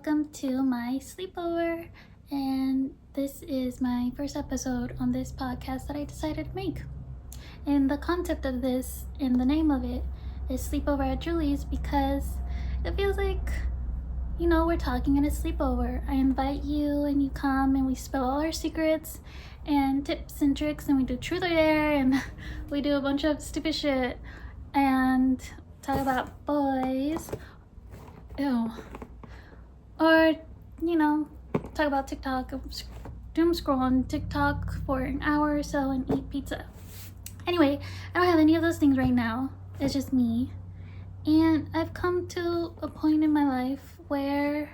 welcome to my sleepover. And this is my first episode on this podcast that I decided to make. And the concept of this and the name of it is Sleepover at Juli's because it feels like, we're talking at a sleepover. I invite you and you come and we spill all our secrets and tips and tricks and we do truth or dare and we do a bunch of stupid shit and talk about boys. Ew. Or, talk about TikTok, doom scroll on TikTok for an hour or so and eat pizza. Anyway, I don't have any of those things right now. It's just me. And I've come to a point in my life where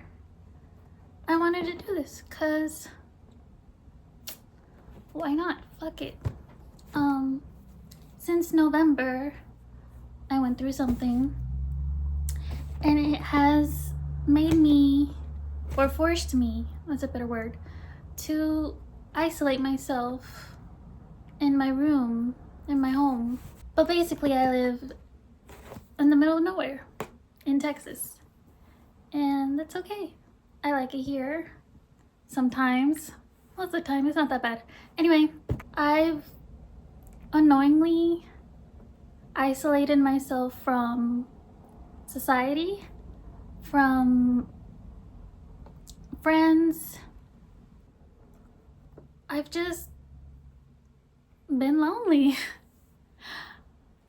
I wanted to do this because why not? Fuck it. Since November, I went through something and it has made me, or forced me, that's a better word, to isolate myself in my room, in my home. But basically I live in the middle of nowhere in Texas. And that's okay. I like it here. Sometimes. Most of the time, it's not that bad. Anyway, I've unknowingly isolated myself from society, from friends. I've just been lonely.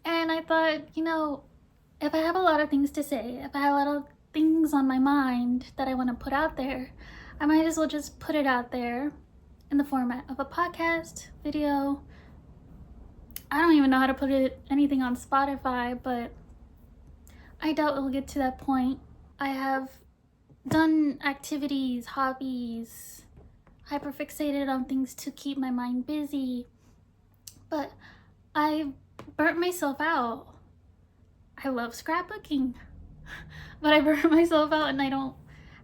And I thought, if I have a lot of things to say, if I have a lot of things on my mind that I want to put out there, I might as well just put it out there in the format of a podcast, video. I don't even know how to put anything on Spotify, but I doubt it'll get to that point. I have done activities, hobbies, hyperfixated on things to keep my mind busy, but I burnt myself out. I love scrapbooking, but I burnt myself out and I don't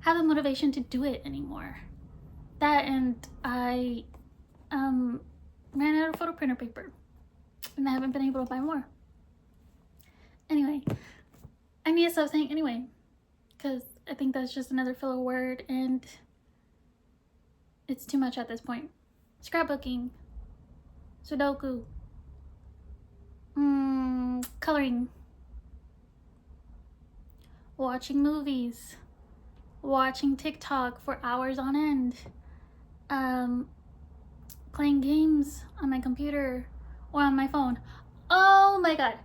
have the motivation to do it anymore. That and I ran out of photo printer paper and I haven't been able to buy more. Anyway, I need to stop saying anyway because I think that's just another filler word and it's too much at this point. Scrapbooking, Sudoku, coloring, watching movies, watching TikTok for hours on end, playing games on my computer or on my phone. Oh my god,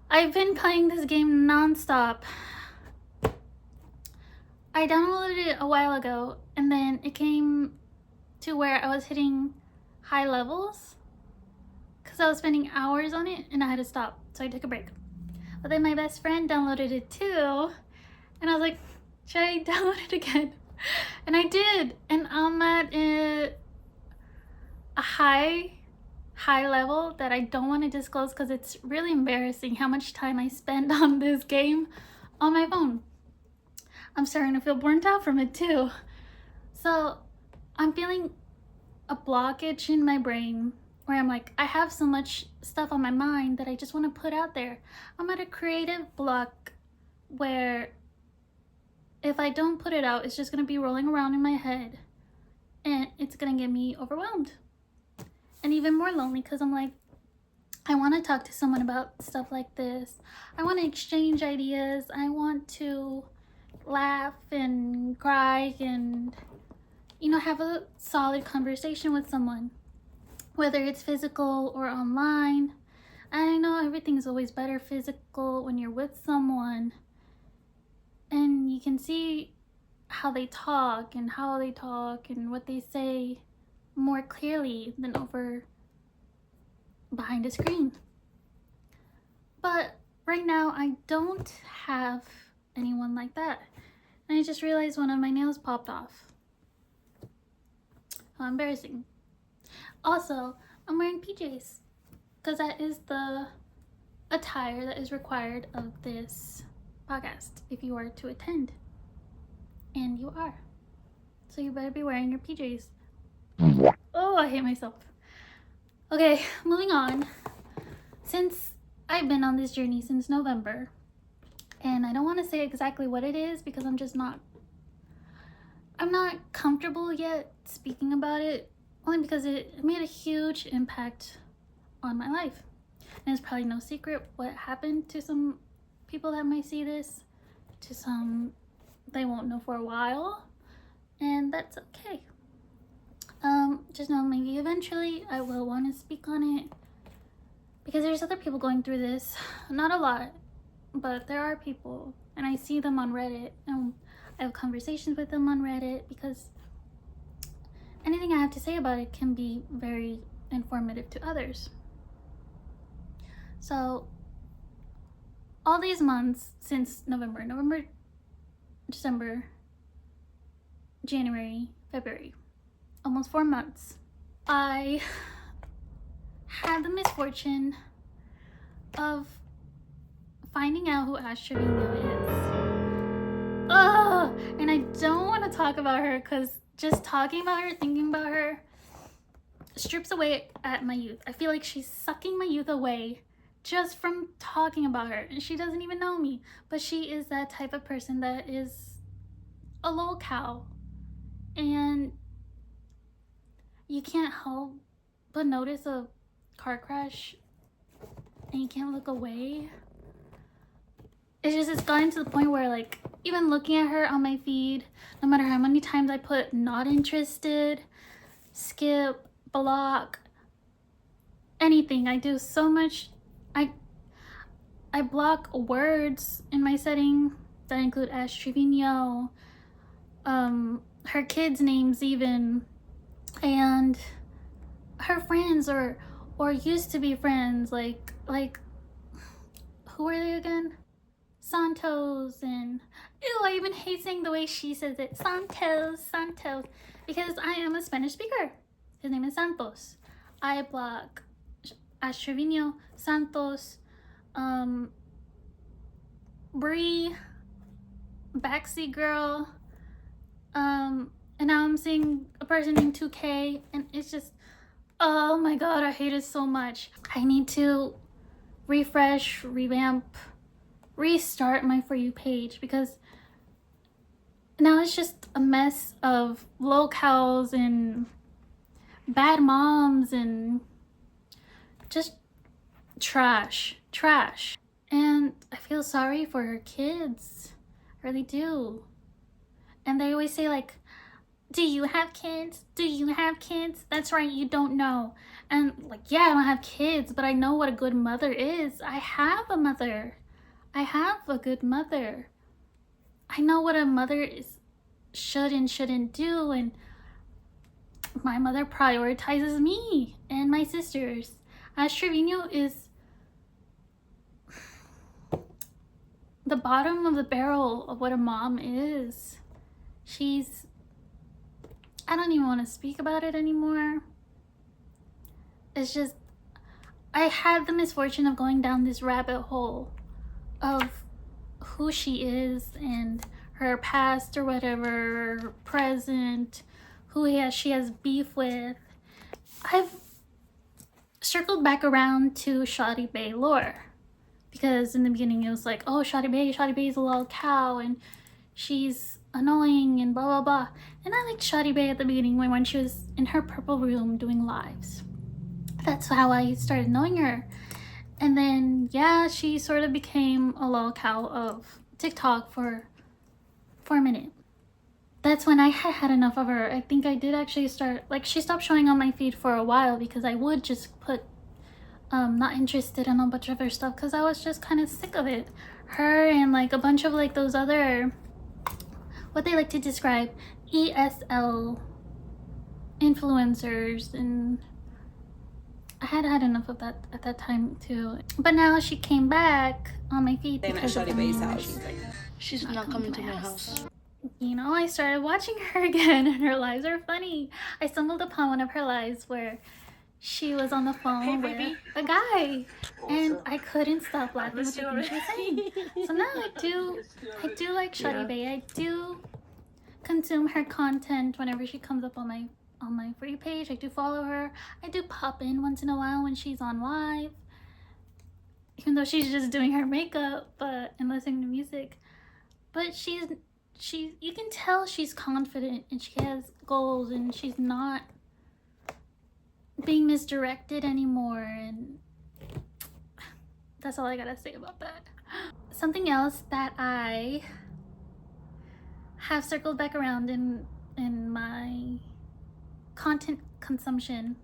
I've been playing this game nonstop. I downloaded it a while ago and then it came to where I was hitting high levels because I was spending hours on it and I had to stop, so I took a break. But then my best friend downloaded it too and I was like, should I download it again? And I did, and I'm at a high level that I don't want to disclose because it's really embarrassing how much time I spend on this game on my phone. I'm starting to feel burnt out from it too. So I'm feeling a blockage in my brain where I'm like, I have so much stuff on my mind that I just want to put out there. I'm at a creative block where if I don't put it out, it's just going to be rolling around in my head and it's going to get me overwhelmed and even more lonely because I'm like, I want to talk to someone about stuff like this. I want to exchange ideas. I want to laugh and cry and, have a solid conversation with someone, whether it's physical or online. I know everything's always better physical when you're with someone and you can see how they talk and what they say more clearly than over behind a screen. But right now I don't have anyone like that. And I just realized one of my nails popped off. How embarrassing. Also, I'm wearing PJs because that is the attire that is required of this podcast if you are to attend. And you are. So you better be wearing your PJs. Oh, I hate myself. Okay, moving on. Since I've been on this journey since November, and I don't want to say exactly what it is because I'm just not I'm not comfortable yet speaking about it, only because it made a huge impact on my life. And it's probably no secret what happened to some people that might see this. To some, they won't know for a while, and that's okay. Just know maybe eventually I will want to speak on it, because there's other people going through this. Not a lot, but there are people, and I see them on Reddit, and I have conversations with them on Reddit, because anything I have to say about it can be very informative to others. So all these months since November, December, January, February, almost 4 months, I had the misfortune of finding out who Ash Trevino is. Oh, and I don't want to talk about her, because just talking about her, thinking about her, strips away at my youth. I feel like she's sucking my youth away just from talking about her, and she doesn't even know me, but she is that type of person that is a lolcow, and you can't help but notice a car crash and you can't look away. It's gotten to the point where, like, even looking at her on my feed, no matter how many times I put not interested, skip, block, anything, I do so much. I block words in my setting that include Ash Trevino, her kids' names even, and her friends or used to be friends, like who are they again? Santos, and ew, I even hate saying the way she says it. Santos, because I am a Spanish speaker. His name is Santos. I block Ash Trevino, Santos, Bree, Backseat Girl, and now I'm seeing a person named 2K, and it's just, oh my god, I hate it so much. I need to refresh, revamp, restart my For You page, because now it's just a mess of lolcows and bad moms and just trash. And I feel sorry for her kids. I really do. And they always say, like, do you have kids? Do you have kids? That's right, you don't know. And, like, yeah, I don't have kids, but I know what a good mother is. I have a mother. I have a good mother. I know what a mother should and shouldn't do, and my mother prioritizes me and my sisters. Ash Trevino is the bottom of the barrel of what a mom is. I don't even want to speak about it anymore. It's just, I had the misfortune of going down this rabbit hole of who she is and her past or whatever, present, she has beef with. I've circled back around to Shawty Bae lore, because in the beginning it was like, oh, Shawty Bae is a little cow and she's annoying and blah blah blah. And I liked Shawty Bae at the beginning when she was in her purple room doing lives. That's how I started knowing her. And then, yeah, she sort of became a lolcow of TikTok for a minute. That's when I had enough of her. I think I did actually start, like, she stopped showing on my feed for a while, because I would just put not interested in a bunch of her stuff, because I was just kind of sick of it. Her and, like, a bunch of, like, those other, what they like to describe, ESL influencers, and I had enough of that at that time too. But now she came back on my feed because of Shawty Bae's house. She's not coming to my house. You know, I started watching her again, and her lives are funny. I stumbled upon one of her lives where she was on the phone with a guy, and I couldn't stop laughing with the things she was saying. So now I do like Shawty Bae. I do consume her content whenever she comes up on my For You page. I do follow her. I do pop in once in a while when she's on live, even though she's just doing her makeup and listening to music. But she's you can tell she's confident and she has goals and she's not being misdirected anymore, and that's all I gotta say about that. Something else that I have circled back around in my content consumption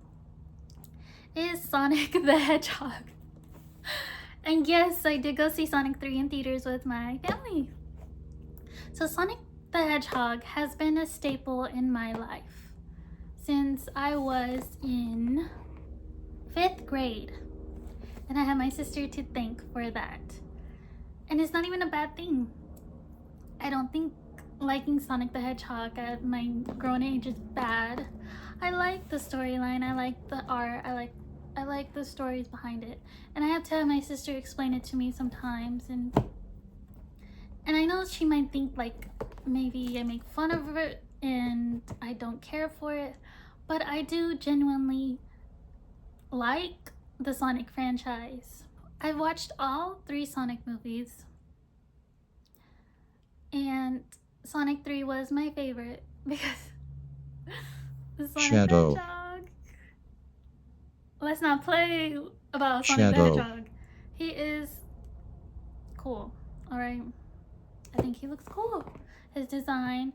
is Sonic the Hedgehog. And yes, I did go see Sonic 3 in theaters with my family. So Sonic the Hedgehog has been a staple in my life since I was in 5th grade. And I have my sister to thank for that. And it's not even a bad thing. I don't think liking Sonic the Hedgehog at my grown age is bad. I like the storyline, I like the art, I like the stories behind it. And I have to have my sister explain it to me sometimes, and I know she might think like maybe I make fun of it and I don't care for it, but I do genuinely like the Sonic franchise. I've watched all 3 Sonic movies, and Sonic 3 was my favorite because the Sonic Shadow. the Hedgehog. Let's not play about Sonic Shadow. the Hedgehog. He is cool, alright? I think he looks cool. His design.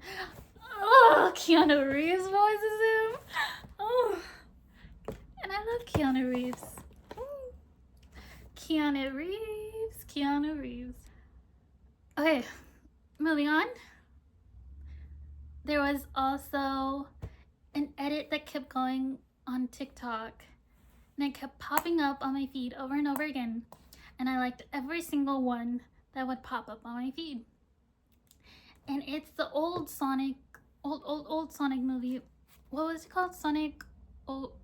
Oh, Keanu Reeves voices him. Oh, and I love Keanu Reeves. Keanu Reeves. Okay, moving on. There was also an edit that kept going on TikTok, and it kept popping up on my feed over and over again, and I liked every single one that would pop up on my feed. And it's the old Sonic movie. What was it called? Sonic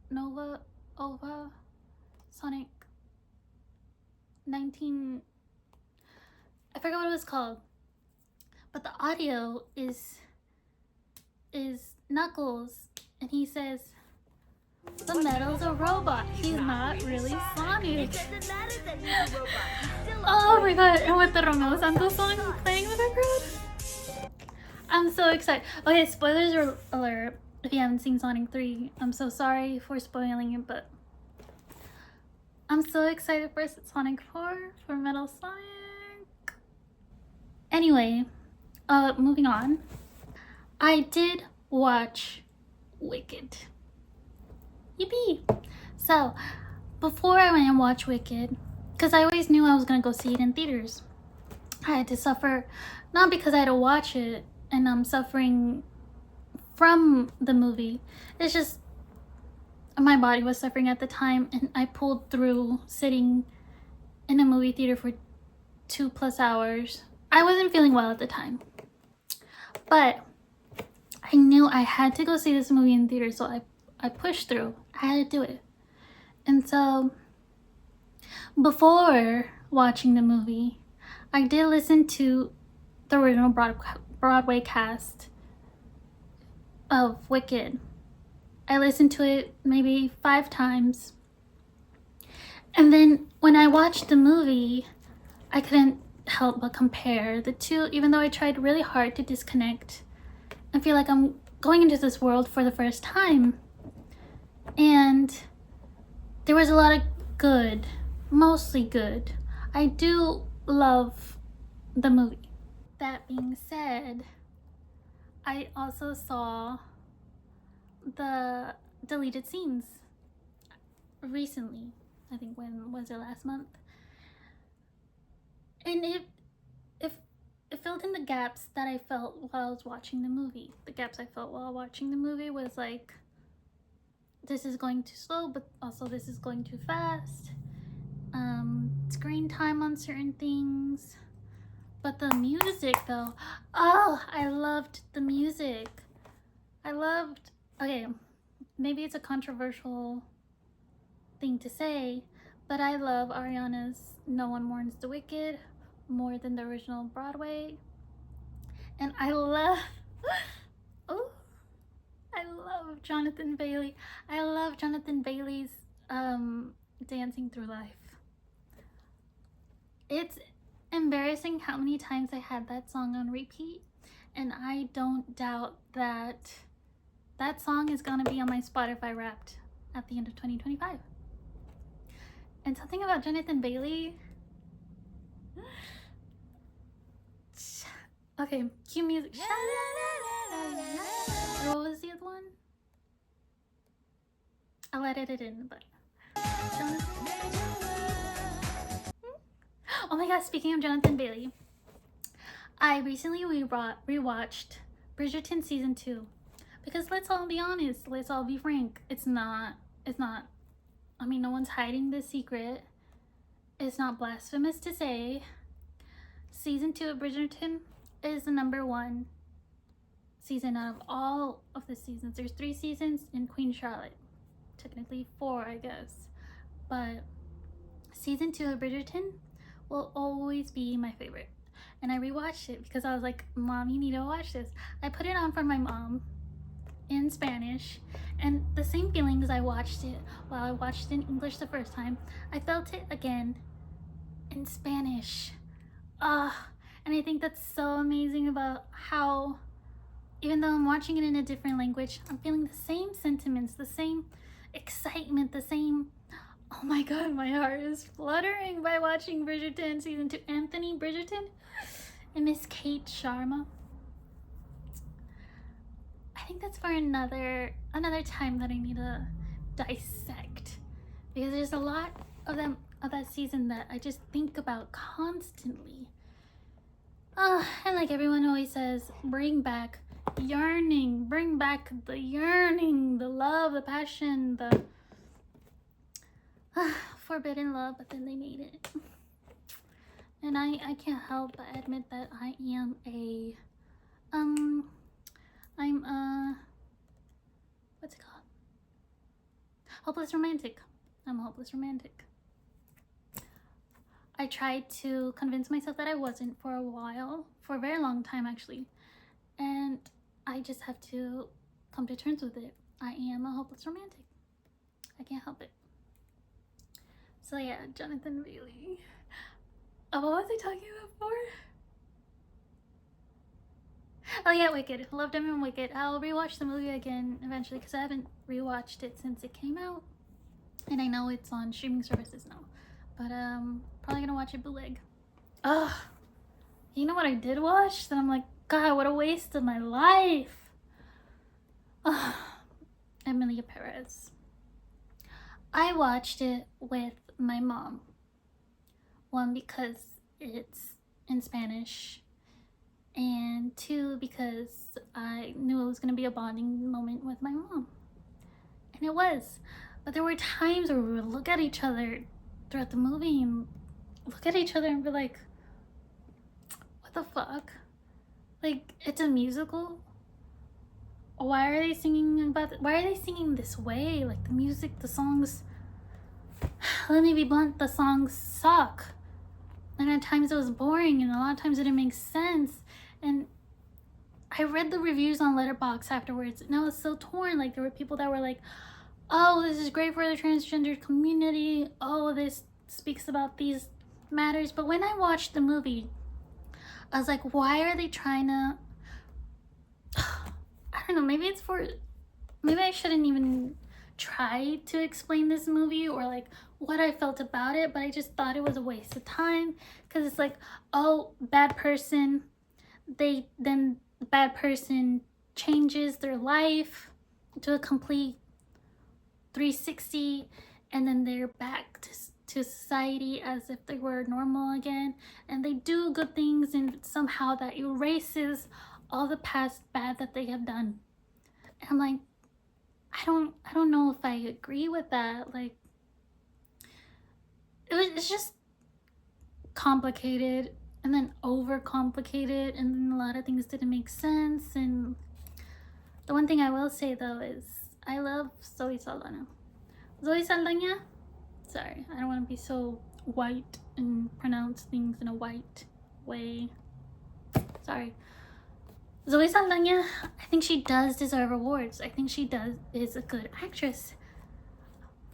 Nova Ova Sonic 19, I forgot what it was called, but the audio is Knuckles, and he says the metal's a robot, he's not really Sonic. Oh my god, and with the Romeo Santos song playing in the background, I'm so excited. Okay, spoilers alert if you haven't seen Sonic 3. I'm so sorry for spoiling it, but I'm so excited for Sonic 4, for Metal Sonic. Anyway, moving on. I did watch Wicked. Yippee! So, before I went and watched Wicked, because I always knew I was gonna go see it in theaters, I had to suffer, not because I had to watch it and I'm suffering from the movie. It's just my body was suffering at the time, and I pulled through sitting in a movie theater for 2+ hours. I wasn't feeling well at the time, but I knew I had to go see this movie in theater, so I pushed through. I had to do it. And so before watching the movie, I did listen to the original Broadway cast of Wicked. I listened to it maybe 5 times. And then when I watched the movie, I couldn't help but compare the two, even though I tried really hard to disconnect. I feel like I'm going into this world for the first time. And there was a lot of good, mostly good. I do love the movie. That being said, I also saw the deleted scenes recently. I think, when was it, last month? And it filled in the gaps that I felt while I was watching the movie. The gaps I felt while watching the movie was like, this is going too slow, but also this is going too fast. Screen time on certain things. But the music though, oh, I loved the music. Okay, maybe it's a controversial thing to say, but I love Ariana's No One Mourns the Wicked more than the original Broadway. And I love Jonathan Bailey. I love Jonathan Bailey's Dancing Through Life. It's embarrassing how many times I had that song on repeat, and I don't doubt that that song is gonna be on my Spotify Wrapped at the end of 2025. And something about Jonathan Bailey. Okay, cue music. Or what was the other one? I'll edit it in, but oh my god, speaking of Jonathan Bailey, I recently rewatched Bridgerton season 2 because let's all be honest, let's all be frank, it's not, I mean, no one's hiding the secret. It's not blasphemous to say season 2 of Bridgerton is the #1 season out of all of the seasons. There's 3 seasons in Queen Charlotte, technically 4 I guess, but season 2 of Bridgerton will always be my favorite. And I rewatched it because I was like, Mom, you need to watch this. I put it on for my mom in Spanish, and the same feelings I watched it while I watched it in English the first time, I felt it again in Spanish. And I think that's so amazing about how even though I'm watching it in a different language, I'm feeling the same sentiments, the same excitement, the same, oh my god, my heart is fluttering by watching Bridgerton season 2. Anthony Bridgerton and Miss Kate Sharma. I think that's for another time that I need to dissect, because there's a lot of that season that I just think about constantly. And like everyone always says, bring back yearning, bring back the yearning, the love, the passion, the forbidden love. But then they made it, and I can't help but admit that I am a what's it called? Hopeless romantic. I'm a hopeless romantic. I tried to convince myself that I wasn't for a while, for a very long time actually, and I just have to come to terms with it. I am a hopeless romantic. I can't help it. So yeah, Jonathan Bailey. Oh, what was I talking about before? Oh yeah, Wicked. Loved him in Wicked. I'll rewatch the movie again eventually because I haven't rewatched it since it came out, and I know it's on streaming services now. But probably gonna watch it bootleg. You know what I did watch? That I'm like, God, what a waste of my life. Emilia Perez. I watched it with my mom. One, because it's in Spanish, and 2, because I knew it was gonna be a bonding moment with my mom, and it was. But there were times where we would look at each other throughout the movie and look at each other and be like, what the fuck? Like, it's a musical? Why are they singing this way? Like, the music, the songs, let me be blunt, the songs suck. And at times it was boring, and a lot of times it didn't make sense. And I read the reviews on Letterboxd afterwards, and I was so torn. Like, there were people that were like, oh, this is great for the transgender community. Oh, this speaks about these matters. But when I watched the movie, I was like, why are they trying to, I don't know, maybe I shouldn't even try to explain this movie or like what I felt about it, but I just thought it was a waste of time, because it's like, oh, bad person, then the bad person changes their life to a complete 360, and then they're back to society as if they were normal again, and they do good things, and somehow that erases all the past bad that they have done. And I'm like, I don't know if I agree with that. Like, it's just complicated, and then over complicated, and then a lot of things didn't make sense. And the one thing I will say though is I love Zoe Saldana. Zoe Saldana, sorry, I don't want to be so white and pronounce things in a white way. Sorry. Zoe Saldana, I think she does deserve awards. I think she is a good actress.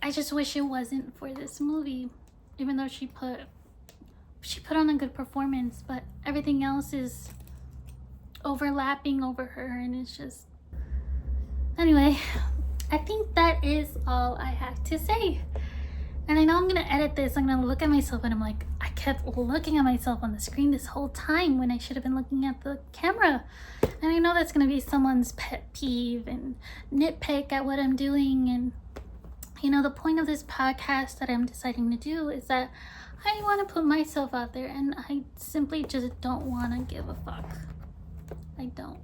I just wish it wasn't for this movie, even though she put on a good performance, but everything else is overlapping over her, and it's just, anyway, I think that is all I have to say. And I know I'm gonna edit this. I'm gonna look at myself and I'm like, I kept looking at myself on the screen this whole time when I should have been looking at the camera. And I know that's gonna be someone's pet peeve and nitpick at what I'm doing. And you know, the point of this podcast that I'm deciding to do is that I want to put myself out there, and I simply just don't want to give a fuck. I don't.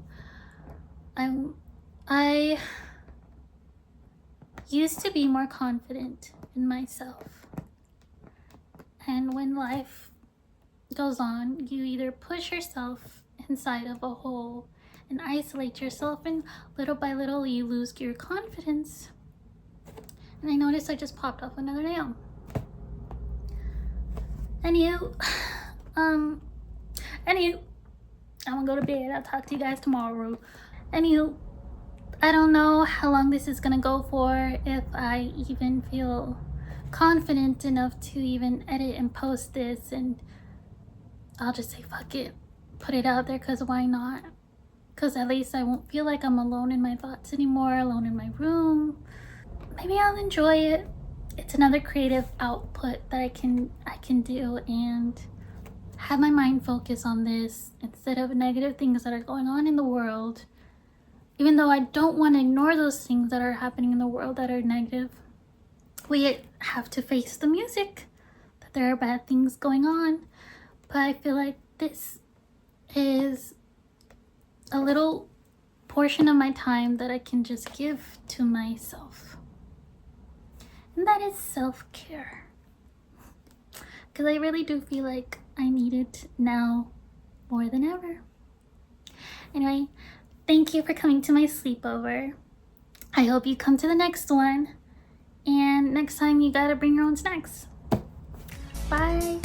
I used to be more confident in myself. And when life goes on, you either push yourself inside of a hole and isolate yourself, and little by little you lose your confidence. And I noticed I just popped off another nail. Anywho, I'm gonna go to bed. I'll talk to you guys tomorrow. Anywho, I don't know how long this is gonna go for, if I even feel confident enough to even edit and post this, and I'll just say fuck it, put it out there, because why not? Because at least I won't feel like I'm alone in my thoughts anymore, alone in my room. Maybe I'll enjoy it. It's another creative output that I can do and have my mind focus on this instead of negative things that are going on in the world. Even though I don't want to ignore those things that are happening in the world that are negative, we have to face the music that there are bad things going on. But I feel like this is a little portion of my time that I can just give to myself. And that is self-care. Because I really do feel like I need it now more than ever. Anyway, thank you for coming to my sleepover. I hope you come to the next one. And next time you gotta bring your own snacks. Bye.